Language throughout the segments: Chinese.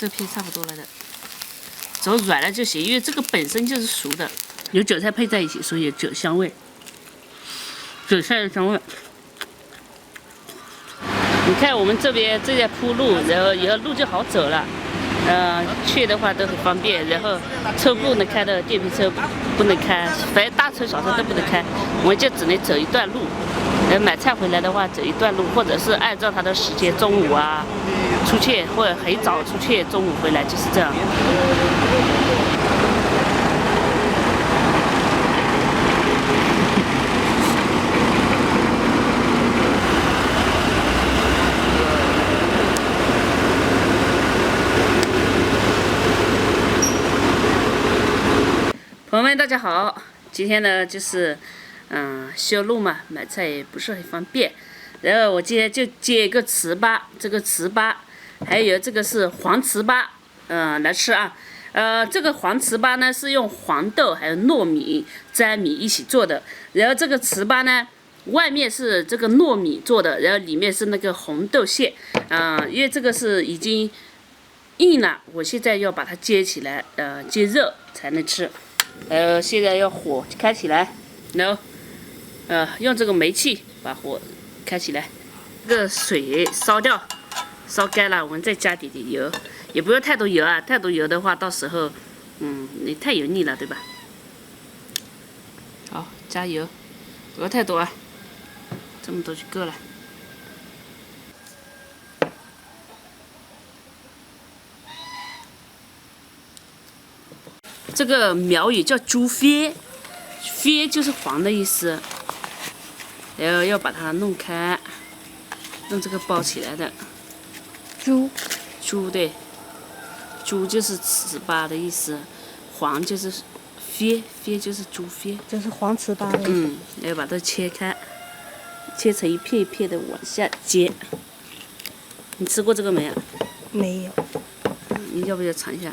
这片差不多了的，走软了就行，因为这个本身就是熟的，有韭菜配在一起，所以有韭香味，韭菜的香味。你看我们这边正在铺路，然后以后路就好走了。去的话都很方便，然后车不能开的，电瓶车不能开，反正大车小车都不能开，我们就只能走一段路。买菜回来的话走一段路，或者是按照它的时间，中午啊出去，或者很早出去，中午回来就是这样。朋友们，大家好！今天呢，就是修路嘛，买菜也不是很方便。然后我今天就接一个糍粑，这个糍粑，还有这个是黄糍粑，来吃啊。这个黄糍粑呢是用黄豆还有糯米粘米一起做的。然后这个糍粑呢，外面是这个糯米做的，然后里面是那个红豆馅。因为这个是已经硬了，我现在要把它煎起来，煎热才能吃。现在要火开起来，然后用这个煤气把火开起来，这个水烧掉，烧干了，我们再加点油，也不用太多油啊，太多油的话，到时候你太油腻了，对吧？好，加油，不要太多啊，这么多就够了。这个苗语叫猪鳖，鳖就是黄的意思。然后要把它弄开，用这个包起来的。猪对，猪就是糍粑的意思，黄就是鳖就是猪鳖，就是黄糍粑的意思。要把它切开，切成一片一片的往下接。你吃过这个没有？没有。你要不要尝一下？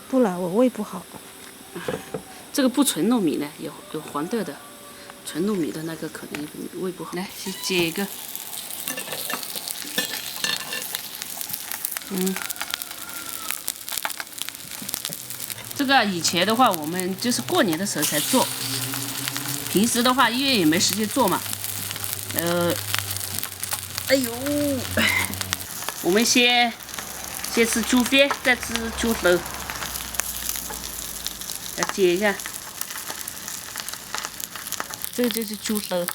不然我胃不好。这个不纯糯米呢，有黄豆的，纯糯米的那个可能胃不好。来，先接一个。这个以前的话，我们就是过年的时候才做，平时的话因为也没时间做嘛。哎呦，我们先吃猪鳖，再吃猪头。来接一下，这个就是猪头，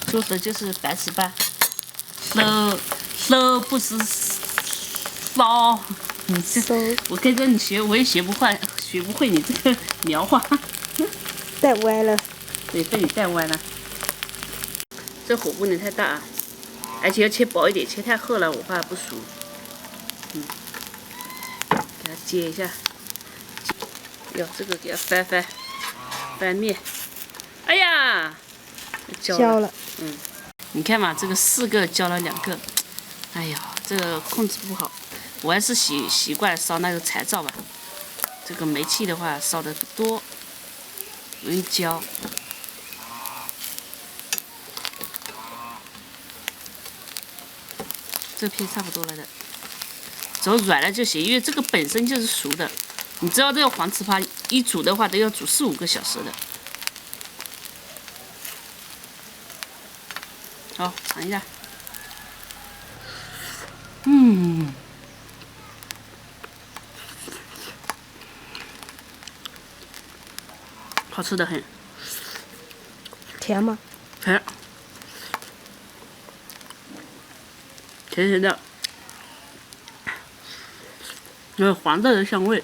猪头就是白糍粑，收不是骚，我跟着你学，我也学不会你这个苗话，带歪了。对，被你带歪了。这火不能太大啊，而且要切薄一点，切太厚了我怕不熟。给它接一下。哟，这个给它翻面，哎呀，焦了。你看嘛，这个4个焦了2个，哎呀，这个控制不好，我还是习惯烧那个柴灶吧。这个煤气的话烧的不多，容易焦。这片差不多了的，走软了就行，因为这个本身就是熟的。你知道这个黄糍粑一煮的话都要煮4、5个小时的。好，尝一下。好吃的很。甜吗？甜，甜甜的，有黄豆的香味。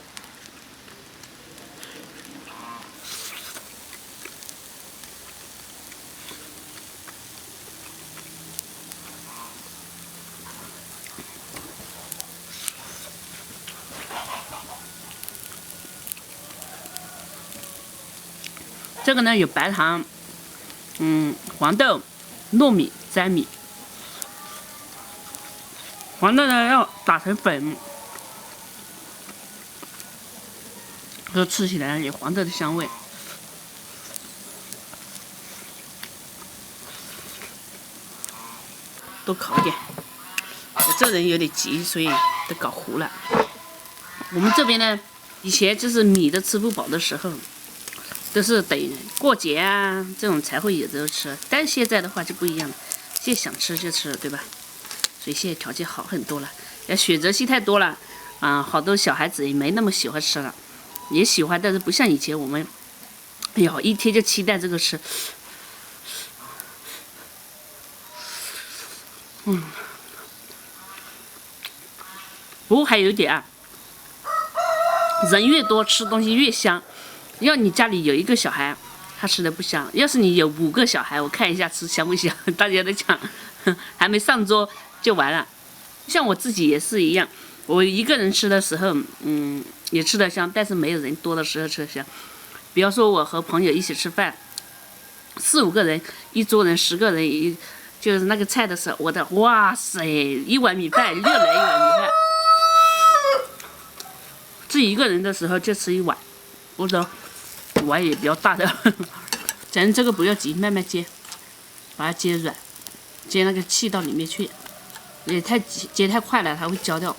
这个呢有白糖，黄豆、糯米粘米。黄豆呢要打成粉，就吃起来有黄豆的香味。多烤一点，这人有点急，所以都搞糊了。我们这边呢，以前就是米都吃不饱的时候，都是等过节啊这种才会有的吃。但是现在的话就不一样了，现在想吃就吃了，对吧？所以现在条件好很多了，选择性太多了啊，好多小孩子也没那么喜欢吃了，也喜欢，但是不像以前我们，哎呦，一天就期待这个吃。不过还有一点啊，人越多吃东西越香。要你家里有一个小孩，他吃的不香；要是你有5个小孩，我看一下吃香不香。大家都讲，还没上桌就完了。像我自己也是一样，我一个人吃的时候，也吃得香，但是没有人多的时候吃得香。比方说我和朋友一起吃饭，4、5个人，一桌人10个人，就是那个菜的时候，我的哇塞，一碗米饭又来一碗米饭。自己一个人的时候就吃1碗，或者碗也比较大的。咱这个不要急，慢慢煎，把它煎软，煎那个气到里面去。也煎太快了，它会焦掉。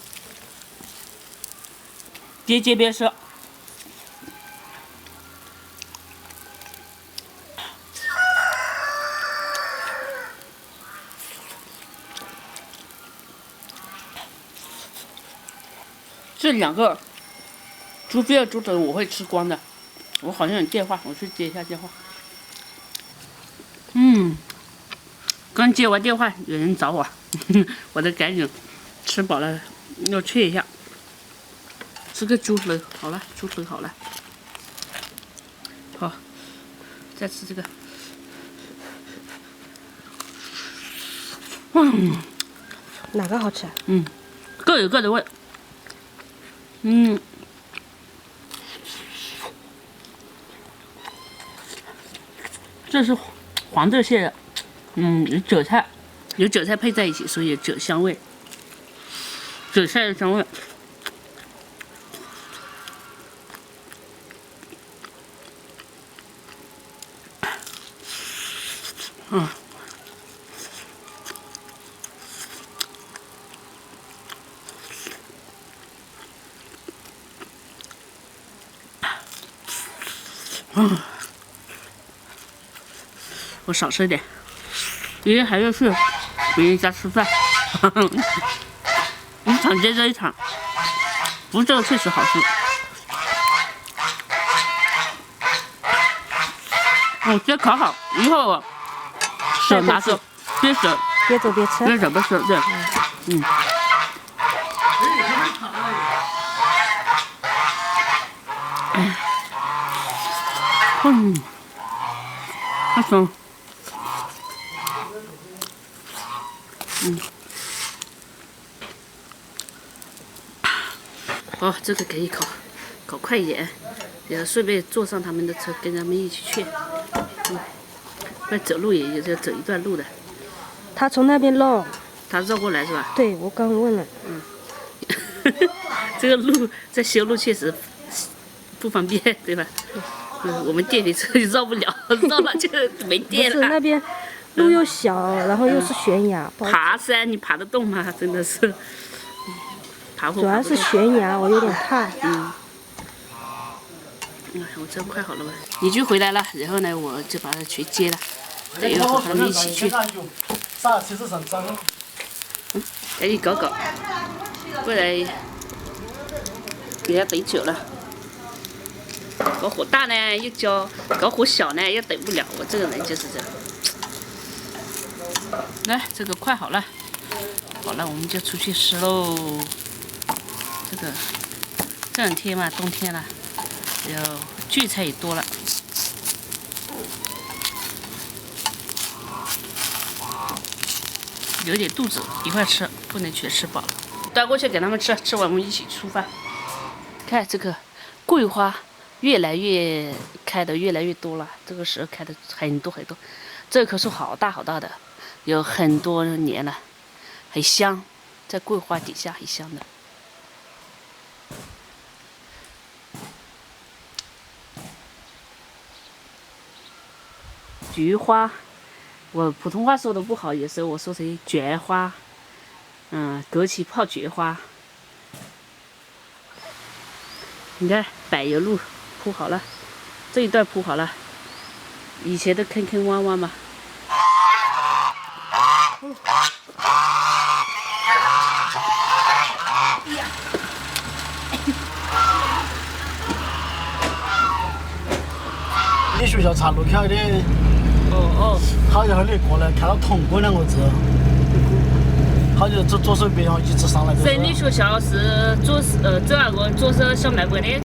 边煎边吃。这2个猪肺猪头我会吃光的。我好像有电话，我去接一下电话。刚接完电话，有人找我，我得赶紧吃饱了，要去一下。吃个猪头好了，猪头好了。好，再吃这个。哪个好吃啊？各有各的味。这是黄豆馅的，有韭菜，有韭菜配在一起，所以有韭香味，韭菜的香味。我少吃一点，因为还要去别人家吃饭。一场接着一场，不过这个确实好吃。先烤好，以后我手拿着，边手边走边吃。边手边吃，对，太香。好，这个可以烤快一点，也顺便坐上他们的车，跟他们一起去。不然走路也要走一段路的。他从那边绕。他绕过来是吧？对，我刚问了。这个路在修路确实不方便，对吧？我们电瓶车就绕不了，绕了就没电了。不是那边路又小，然后又是悬崖。爬山你爬得动吗？真的是。主要是悬崖，我有点怕。我这快好了吧？你就回来了，然后呢，我就把它全接了，等一会儿和他们一起去。赶紧搞，不然给他等久了。搞火大呢又焦，搞火小呢又等不了。我这个人就是这样。来，这个快好了，好了，我们就出去吃喽。这2天嘛，冬天了，然后聚菜也多了。留点肚子一块吃，不能全吃饱了。端过去给他们吃，吃完我们一起出发。看这个桂花开的越来越多了，这个时候开的很多，这棵树好大的，有很多年了，很香，在桂花底下很香的。菊花，我普通话说的不好，有时候我说成菊花。枸杞泡菊花。你看柏油路铺好了，这一段铺好了，以前的坑坑洼洼嘛。你学校岔路口的，好一会儿你过来看到铜锅2个字，好就左手边上一直上来。在你学校是左那个左手小卖部的。